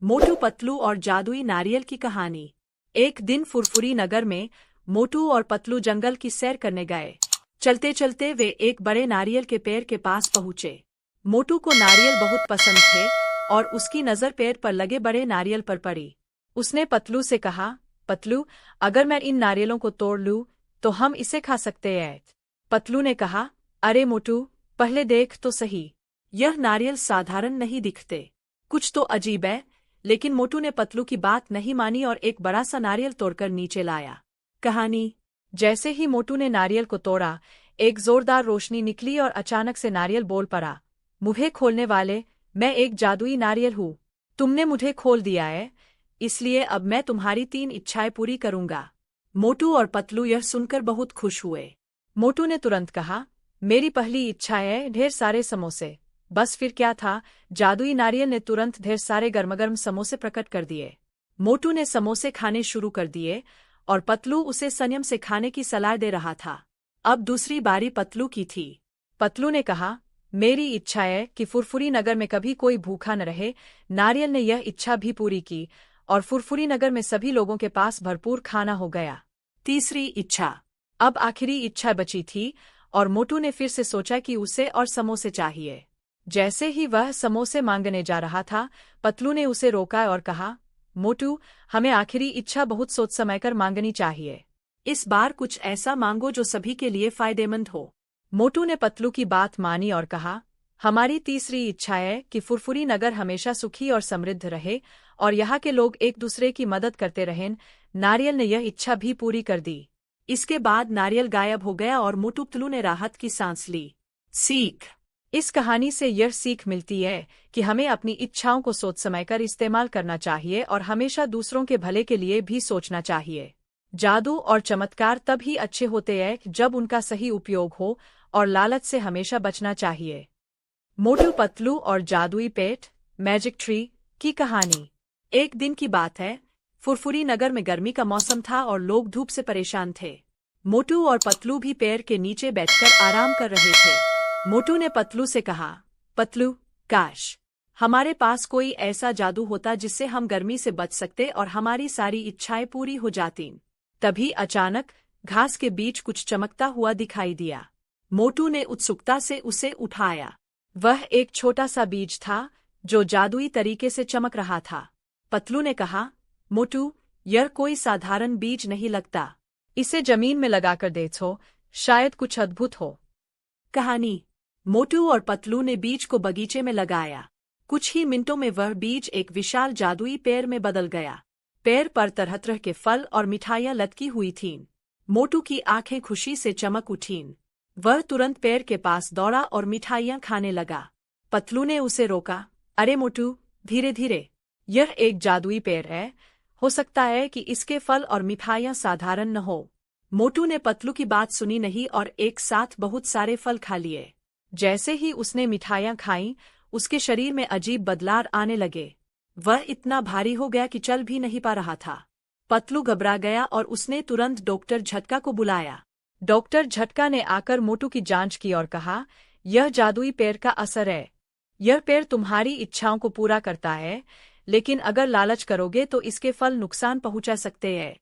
मोटू पतलू और जादुई नारियल की कहानी। एक दिन फुरफुरी नगर में मोटू और पतलू जंगल की सैर करने गए। चलते चलते वे एक बड़े नारियल के पेड़ के पास पहुंचे। मोटू को नारियल बहुत पसंद थे और उसकी नजर पेड़ पर लगे बड़े नारियल पर पड़ी। उसने पतलू से कहा, पतलू, अगर मैं इन नारियलों को तोड़ लूं तो हम इसे खा सकते हैं। पतलू ने कहा, अरे मोटू, पहले देख तो सही, यह नारियल साधारण नहीं दिखते, कुछ तो अजीब है। लेकिन मोटू ने पतलू की बात नहीं मानी और एक बड़ा सा नारियल तोड़कर नीचे लाया। कहानी। जैसे ही मोटू ने नारियल को तोड़ा, एक जोरदार रोशनी निकली और अचानक से नारियल बोल पड़ा, मुझे खोलने वाले, मैं एक जादुई नारियल हूँ। तुमने मुझे खोल दिया है, इसलिए अब मैं तुम्हारी 3 इच्छाएं पूरी करूंगा। मोटू और पतलू यह सुनकर बहुत खुश हुए। मोटू ने तुरंत कहा, मेरी पहली इच्छा है ढेर सारे समोसे। बस फिर क्या था, जादुई नारियल ने तुरंत ढेर सारे गर्मगर्म समोसे प्रकट कर दिए। मोटू ने समोसे खाने शुरू कर दिए और पतलू उसे संयम से खाने की सलाह दे रहा था। अब दूसरी बारी पतलू की थी। पतलू ने कहा, मेरी इच्छा है कि फुरफुरी नगर में कभी कोई भूखा न रहे। नारियल ने यह इच्छा भी पूरी की और फुरफुरी नगर में सभी लोगों के पास भरपूर खाना हो गया। तीसरी इच्छा। अब आखिरी इच्छा बची थी और मोटू ने फिर से सोचा कि उसे और समोसे चाहिए। जैसे ही वह समोसे मांगने जा रहा था, पतलू ने उसे रोका और कहा, मोटू, हमें आखिरी इच्छा बहुत सोच समझकर मांगनी चाहिए। इस बार कुछ ऐसा मांगो जो सभी के लिए फायदेमंद हो। मोटू ने पतलू की बात मानी और कहा, हमारी तीसरी इच्छा है कि फुरफुरी नगर हमेशा सुखी और समृद्ध रहे और यहाँ के लोग एक दूसरे की मदद करते रहें। नारियल ने यह इच्छा भी पूरी कर दी। इसके बाद नारियल गायब हो गया और मोटू पतलू ने राहत की सांस ली। सीख। इस कहानी से यह सीख मिलती है कि हमें अपनी इच्छाओं को सोच समझकर इस्तेमाल करना चाहिए और हमेशा दूसरों के भले के लिए भी सोचना चाहिए। जादू और चमत्कार तब ही अच्छे होते हैं जब उनका सही उपयोग हो और लालच से हमेशा बचना चाहिए। मोटू पतलू और जादुई पेट, मैजिक ट्री की कहानी। एक दिन की बात है, फुरफुरी नगर में गर्मी का मौसम था और लोग धूप से परेशान थे। मोटू और पतलू भी पेड़ के नीचे बैठकर आराम कर रहे थे। मोटू ने पतलू से कहा, पतलू, काश हमारे पास कोई ऐसा जादू होता जिससे हम गर्मी से बच सकते और हमारी सारी इच्छाएं पूरी हो जातीं। तभी अचानक घास के बीच कुछ चमकता हुआ दिखाई दिया। मोटू ने उत्सुकता से उसे उठाया। वह एक छोटा सा बीज था जो जादुई तरीके से चमक रहा था। पतलू ने कहा, मोटू, यह कोई साधारण बीज नहीं लगता, इसे जमीन में लगाकर देखो, शायद कुछ अद्भुत हो। कहानी। मोटू और पतलू ने बीज को बगीचे में लगाया। कुछ ही मिनटों में वह बीज एक विशाल जादुई पेड़ में बदल गया। पेड़ पर तरह तरह के फल और मिठाइयां लटकी हुई थीं। मोटू की आंखें खुशी से चमक उठीं। वह तुरंत पेड़ के पास दौड़ा और मिठाइयां खाने लगा। पतलू ने उसे रोका, अरे मोटू, धीरे धीरे, यह एक जादुई पेड़ है, हो सकता है कि इसके फल और मिठाइयां साधारण न हो। मोटू ने पतलू की बात सुनी नहीं और एक साथ बहुत सारे फल खा लिए। जैसे ही उसने मिठाइयां खाईं, उसके शरीर में अजीब बदलाव आने लगे। वह इतना भारी हो गया कि चल भी नहीं पा रहा था। पतलू घबरा गया और उसने तुरंत डॉक्टर झटका को बुलाया। डॉक्टर झटका ने आकर मोटू की जांच की और कहा, यह जादुई पेड़ का असर है। यह पेड़ तुम्हारी इच्छाओं को पूरा करता है, लेकिन अगर लालच करोगे तो इसके फल नुकसान पहुंचा सकते हैं।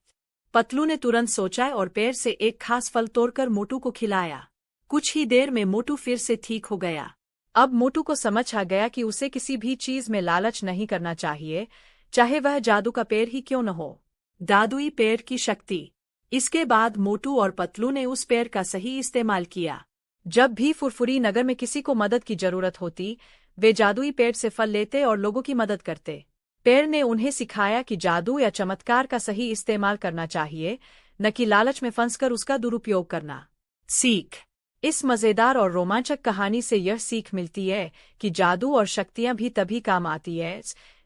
पतलू ने तुरंत सोचा और पेड़ से एक खास फल तोड़कर मोटू को खिलाया। कुछ ही देर में मोटू फिर से ठीक हो गया। अब मोटू को समझ आ गया कि उसे किसी भी चीज में लालच नहीं करना चाहिए, चाहे वह जादू का पेड़ ही क्यों न हो। जादुई पेड़ की शक्ति। इसके बाद मोटू और पतलू ने उस पेड़ का सही इस्तेमाल किया। जब भी फुरफुरी नगर में किसी को मदद की जरूरत होती, वे जादुई पेड़ से फल लेते और लोगों की मदद करते। पेड़ ने उन्हें सिखाया कि जादू या चमत्कार का सही इस्तेमाल करना चाहिए, न कि लालच में फंसकर उसका दुरुपयोग करना। सीख। इस मजेदार और रोमांचक कहानी से यह सीख मिलती है कि जादू और शक्तियां भी तभी काम आती है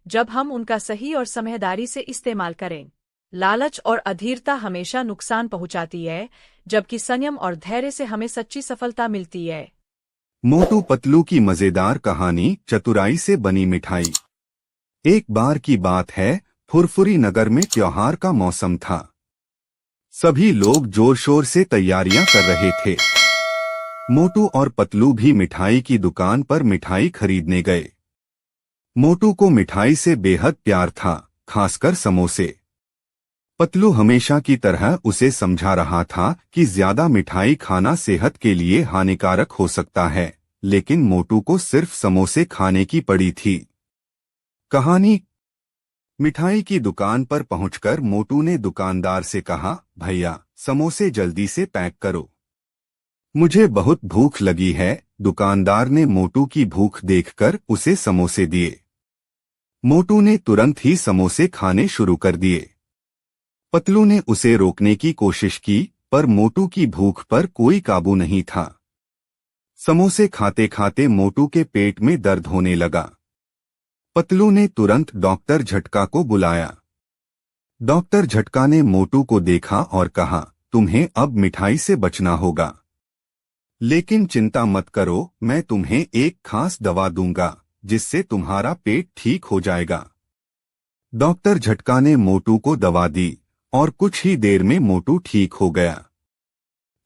जब हम उनका सही और समझदारी से इस्तेमाल करें। लालच और अधीरता हमेशा नुकसान पहुंचाती है, जबकि संयम और धैर्य से हमें सच्ची सफलता मिलती है। मोटू पतलू की मजेदार कहानी, चतुराई से बनी मिठाई। एक बार की बात है, फुरफुरी नगर में त्योहार का मौसम था। सभी लोग जोर शोर से तैयारियां कर रहे थे। मोटू और पतलू भी मिठाई की दुकान पर मिठाई खरीदने गए। मोटू को मिठाई से बेहद प्यार था, खासकर समोसे। पतलू हमेशा की तरह उसे समझा रहा था कि ज्यादा मिठाई खाना सेहत के लिए हानिकारक हो सकता है, लेकिन मोटू को सिर्फ समोसे खाने की पड़ी थी। कहानी। मिठाई की दुकान पर पहुंचकर मोटू ने दुकानदार से कहा, भैया समोसे जल्दी से पैक करो, मुझे बहुत भूख लगी है। दुकानदार ने मोटू की भूख देखकर उसे समोसे दिए। मोटू ने तुरंत ही समोसे खाने शुरू कर दिए। पतलू ने उसे रोकने की कोशिश की, पर मोटू की भूख पर कोई काबू नहीं था। समोसे खाते खाते मोटू के पेट में दर्द होने लगा। पतलू ने तुरंत डॉक्टर झटका को बुलाया। डॉक्टर झटका ने मोटू को देखा और कहा, तुम्हें अब मिठाई से बचना होगा, लेकिन चिंता मत करो, मैं तुम्हें एक खास दवा दूंगा जिससे तुम्हारा पेट ठीक हो जाएगा। डॉक्टर झटका ने मोटू को दवा दी और कुछ ही देर में मोटू ठीक हो गया।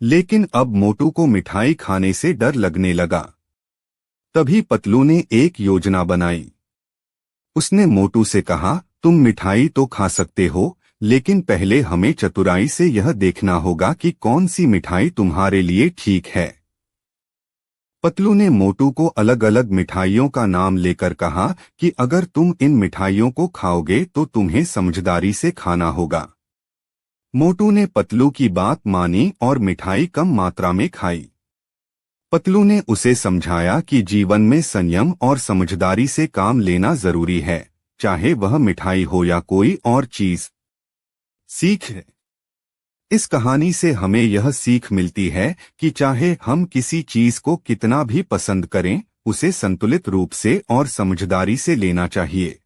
लेकिन अब मोटू को मिठाई खाने से डर लगने लगा। तभी पतलू ने एक योजना बनाई। उसने मोटू से कहा, तुम मिठाई तो खा सकते हो, लेकिन पहले हमें चतुराई से यह देखना होगा कि कौन सी मिठाई तुम्हारे लिए ठीक है। पतलू ने मोटू को अलग अलग मिठाइयों का नाम लेकर कहा कि अगर तुम इन मिठाइयों को खाओगे तो तुम्हें समझदारी से खाना होगा। मोटू ने पतलू की बात मानी और मिठाई कम मात्रा में खाई। पतलू ने उसे समझाया कि जीवन में संयम और समझदारी से काम लेना जरूरी है, चाहे वह मिठाई हो या कोई और चीज। सीख। इस कहानी से हमें यह सीख मिलती है कि चाहे हम किसी चीज को कितना भी पसंद करें, उसे संतुलित रूप से और समझदारी से लेना चाहिए।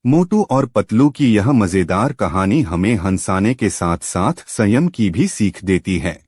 मोटू और पतलू की यह मजेदार कहानी हमें हंसाने के साथ साथ संयम की भी सीख देती है।